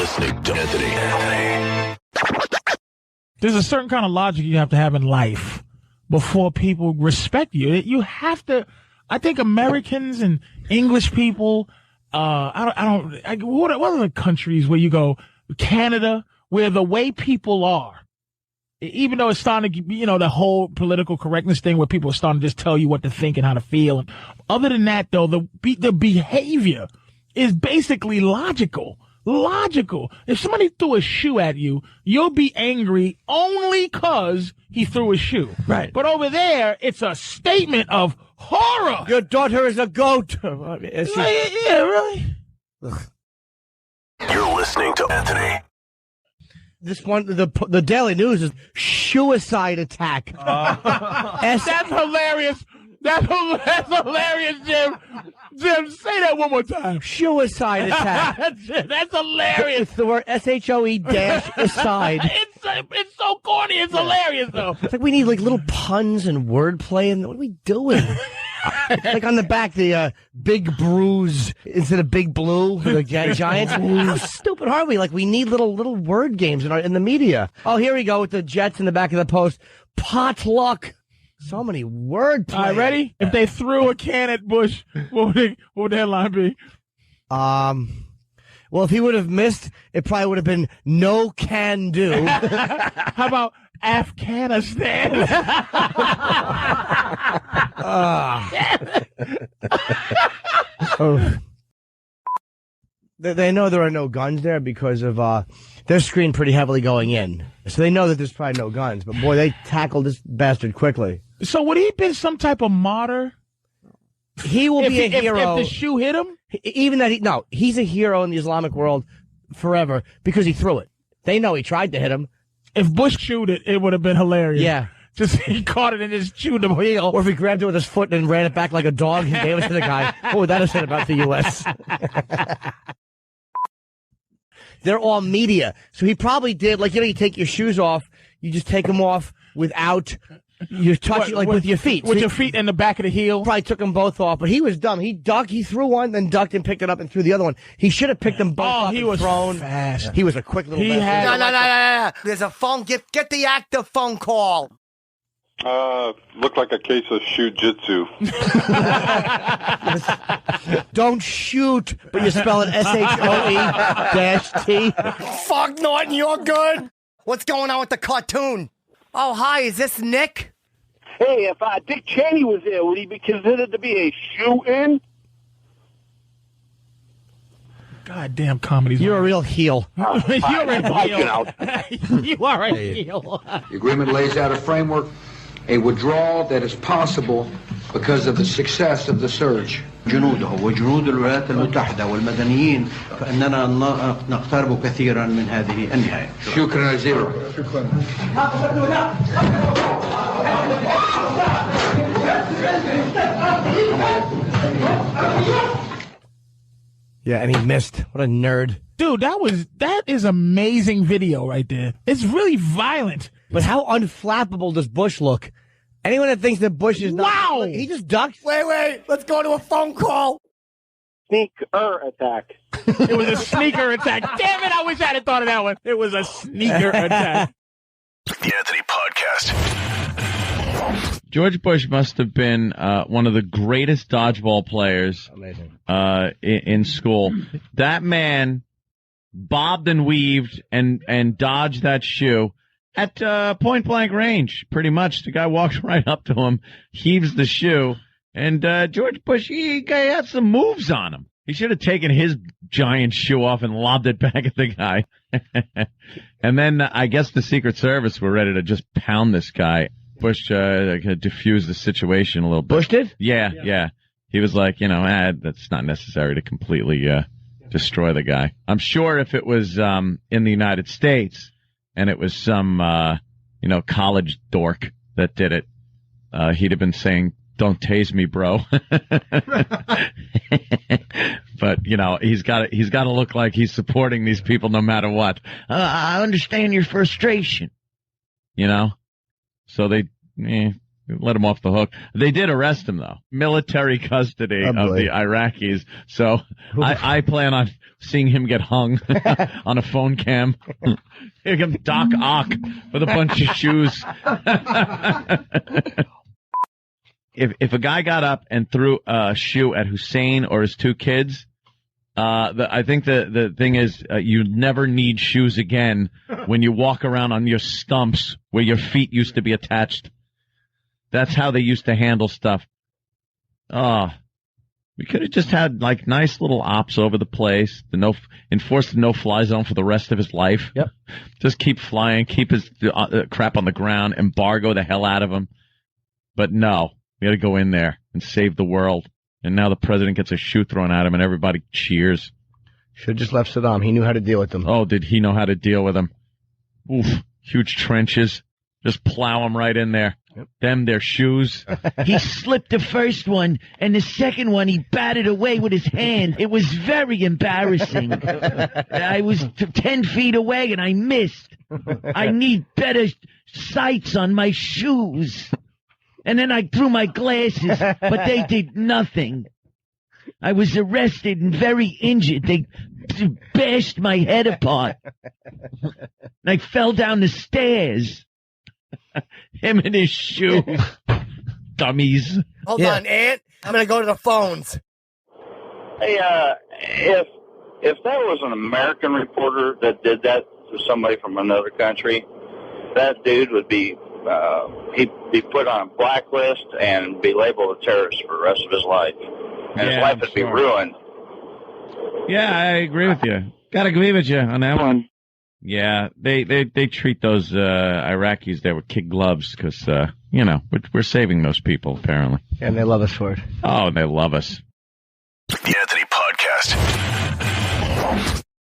listening to Anthony. There's a certain kind of logic you have to have in life before people respect you. You have to. I think Americans and English people. What are the countries where you go? Canada, where the way people are, even though it's starting to, the whole political correctness thing where people are starting to just tell you what to think and how to feel. And other than that, though, the behavior is basically logical. Logical. If somebody threw a shoe at you, you'll be angry only because he threw a shoe. Right. But over there, it's a statement of horror. Your daughter is a goat. Yeah, really? Ugh. You're listening to Anthony. This one, the Daily News is suicide attack. That's hilarious. That's hilarious, Jim. Jim, say that one more time. Suicide attack. That's hilarious. It's the word SHOE-aside. It's so corny. It's hilarious, though. It's like we need like little puns and wordplay. And what are we doing? Like on the back, the big bruise instead of big blue for the Giants. How stupid are we? Like we need little word games in the media. Oh, here we go with the Jets in the back of the Post. Potluck. So many word. All right, ready? If they threw a can at Bush, what would the headline be? Well, if he would have missed, it probably would have been no can do. How about Afghanistan? They know there are no guns there because of they're screened pretty heavily going in. So they know that there's probably no guns. But boy, they tackled this bastard quickly. So would he have been some type of martyr? He will be a hero. If the shoe hit him? Even that he's a hero in the Islamic world forever because he threw it. They know he tried to hit him. If Bush chewed it, it would have been hilarious. Yeah. Just he caught it and just chewed the heel. Or if he grabbed it with his foot and ran it back like a dog and gave it to the guy. What would that have said about the U.S.? They're all media. So he probably did, like, you take your shoes off, you just take them off without, you touch it, like, with your feet. With your feet in the back of the heel? Probably took them both off, but he was dumb. He ducked, he threw one, then ducked and picked it up and threw the other one. He should have picked them both up he and was thrown. Fast. He was a quick little No. There's a phone. Get the active phone call. Looked like a case of shoe-jitsu. Don't shoot, but you spell it SHOE-T. Fuck Norton, you're good. What's going on with the cartoon? Oh, hi, is this Nick? Hey, if Dick Cheney was there, would he be considered to be a shoe-in? Goddamn comedy. You're a real heel. You're a heel. You are a heel. The agreement lays out a framework, a withdrawal that is possible because of the success of the surge. جنوده وجنود الولايات المتحدة والمدنيين فإننا نقترب كثيرا من هذه النهاية. شكرا جزيلا. Yeah, and he missed. What a nerd. Dude, that is amazing video right there. It's really violent. But how unflappable does Bush look? Anyone that thinks that Bush is not... Wow! He just ducked. Wait. Let's go to a phone call. Sneaker attack. It was a sneaker attack. Damn it, I wish I had thought of that one. It was a sneaker attack. The Anthony Podcast. George Bush must have been one of the greatest dodgeball players in school. That man bobbed and weaved and dodged that shoe at point blank range, pretty much. The guy walks right up to him, heaves the shoe, and George Bush, he had some moves on him. He should have taken his giant shoe off and lobbed it back at the guy. And then I guess the Secret Service were ready to just pound this guy. Bush diffused the situation a little bit. Bush did? Yeah. He was like, that's not necessary to completely destroy the guy. I'm sure if it was in the United States and it was some college dork that did it, he'd have been saying, "Don't tase me, bro." But he's got to look like he's supporting these people no matter what. I understand your frustration, So they let him off the hook. They did arrest him, though. Military custody of the Iraqis. So I plan on seeing him get hung on a phone cam. Here comes Doc Ock with a bunch of shoes. If a guy got up and threw a shoe at Hussein or his two kids, I think the thing is you never need shoes again when you walk around on your stumps where your feet used to be attached. That's how they used to handle stuff. We could have just had like nice little ops over the place. Enforce the no-fly zone for the rest of his life. Yep. Just keep flying, keep his crap on the ground, embargo the hell out of him. But no, we got to go in there and save the world. And now the president gets a shoe thrown at him, and everybody cheers. Should have just left Saddam. He knew how to deal with them. Oh, did he know how to deal with them? Oof, huge trenches. Just plow them right in there. Yep. Them, their shoes. He slipped the first one, and the second one he batted away with his hand. It was very embarrassing. I was 10 feet away, and I missed. I need better sights on my shoes. And then I threw my glasses, but they did nothing. I was arrested and very injured. They bashed my head apart. I fell down the stairs. Him and his shoes. Dummies. Hold on, Ant. I'm going to go to the phones. Hey, if that was an American reporter that did that to somebody from another country, that dude would be he'd be put on a blacklist and be labeled a terrorist for the rest of his life. And his life would be ruined. Yeah, I agree with you. Gotta agree with you on that one. Yeah, they treat those Iraqis there with kid gloves because, we're saving those people, apparently. And they love us for it. Oh, they love us. The Anthony Podcast.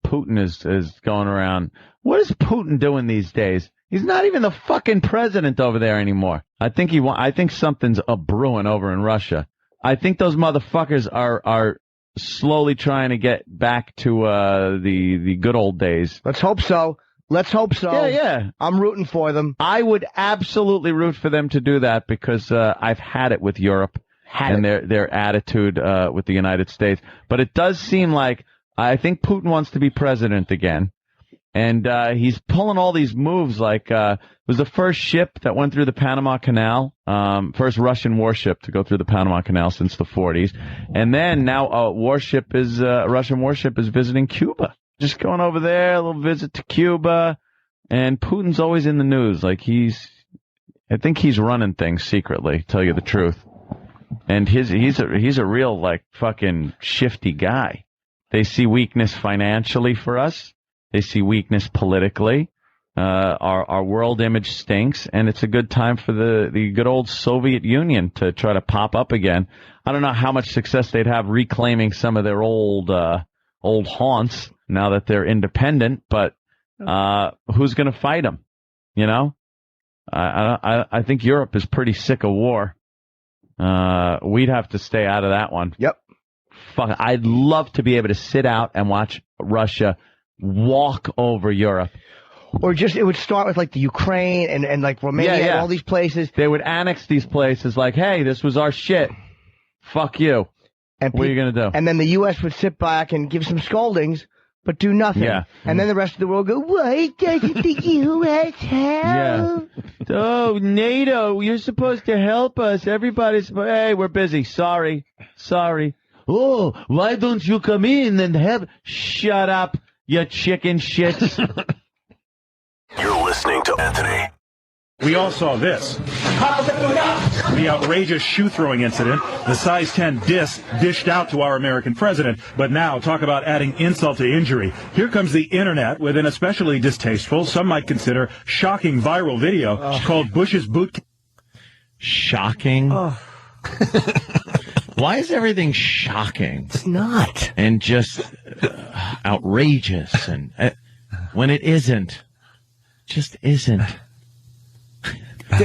Putin is going around. What is Putin doing these days? He's not even the fucking president over there anymore. I think something's brewing over in Russia. I think those motherfuckers are slowly trying to get back to the good old days. Let's hope so. Yeah. I'm rooting for them. I would absolutely root for them to do that because I've had it with Europe and their attitude with the United States. But it does seem like I think Putin wants to be president again. And he's pulling all these moves like it was the first ship that went through the Panama Canal, first Russian warship to go through the Panama Canal since the 40s. And then now a Russian warship is visiting Cuba. Just going over there, a little visit to Cuba. And Putin's always in the news. Like I think he's running things secretly, to tell you the truth. And he's a real like fucking shifty guy. They see weakness financially for us. They see weakness politically. Our world image stinks, and it's a good time for the good old Soviet Union to try to pop up again. I don't know how much success they'd have reclaiming some of their old haunts now that they're independent, but who's going to fight them? You know? I think Europe is pretty sick of war. We'd have to stay out of that one. Yep. Fuck, I'd love to be able to sit out and watch Russia walk over Europe. Or just, it would start with like the Ukraine and like Romania and all these places. They would annex these places like, hey, this was our shit. Fuck you. And what are you going to do? And then the U.S. would sit back and give some scoldings, but do nothing. Yeah. And then the rest of the world go, why doesn't the U.S. help? Yeah. Oh, NATO, you're supposed to help us. Everybody's, hey, we're busy. Sorry. Oh, why don't you come in and help? Shut up, you chicken shits. You're listening to Anthony. We all saw this. The outrageous shoe-throwing incident, the size 10 disc dished out to our American president. But now, talk about adding insult to injury. Here comes the internet with an especially distasteful, some might consider shocking viral video called Bush's Boot Camp. Shocking? Why is everything shocking? It's not. And just outrageous, and when it isn't. Just isn't.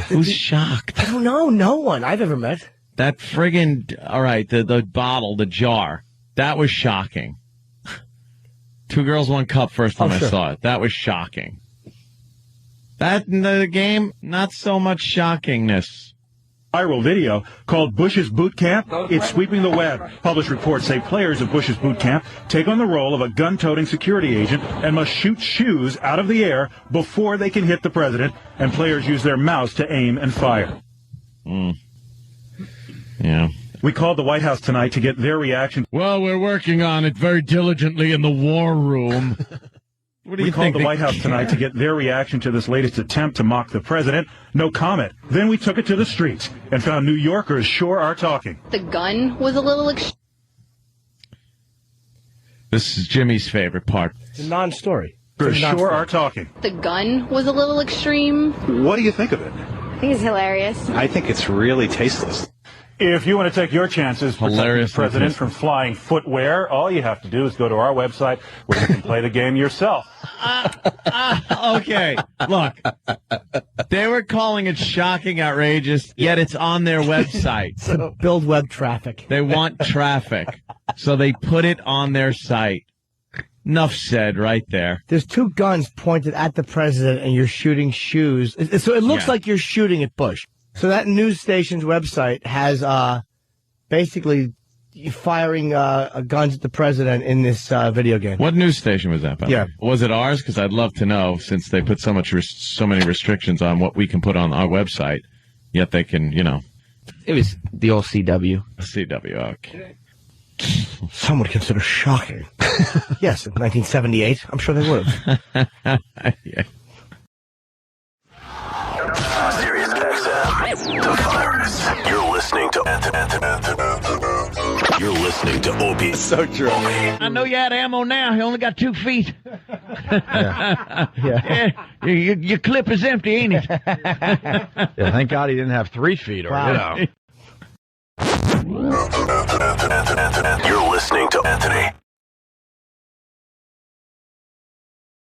Who's shocked? I don't know. No one I've ever met. That friggin', all right, the bottle, the jar, that was shocking. 2 girls, 1 cup first time I saw it. That was shocking. That in the game, not so much shockingness. Viral video called Bush's Boot Camp. It's sweeping the web. Published reports say players of Bush's Boot Camp take on the role of a gun-toting security agent and must shoot shoes out of the air before they can hit the president, and players use their mouse to aim and fire. Yeah. We called the White House tonight to get their reaction. Well, we're working on it very diligently in the war room. What do We you called think the White House tonight to get their reaction to this latest attempt to mock the president. No comment. Then we took it to the streets and found New Yorkers sure are talking. The gun was a little This is Jimmy's favorite part. It's a non-story. Sure are talking. The gun was a little extreme. What do you think of it? I think it's hilarious. I think it's really tasteless. If you want to take your chances protecting the Hilarious. president from flying footwear, all you have to do is go to our website where you can play the game yourself. Okay, look. They were calling it shocking, outrageous, yet it's on their website. To build web traffic. They want traffic, so they put it on their site. Enough said right there. There's two guns pointed at the president, and you're shooting shoes. So it looks like you're shooting at Bush. So that news station's website has basically firing guns at the president in this video game. What news station was that, by the Yeah. way? Was it ours? Because I'd love to know, since they put so many restrictions on what we can put on our website, yet they can, It was the old CW. CW, okay. Some would consider shocking. Yes, in 1978, I'm sure they would have. Yeah. Sirius XM, the virus. You're listening to You're listening to Opie. So true. I know you had ammo now. You only got 2 feet. Yeah. Your clip is empty, ain't it? Yeah, thank God he didn't have 3 feet, or You're listening to Anthony.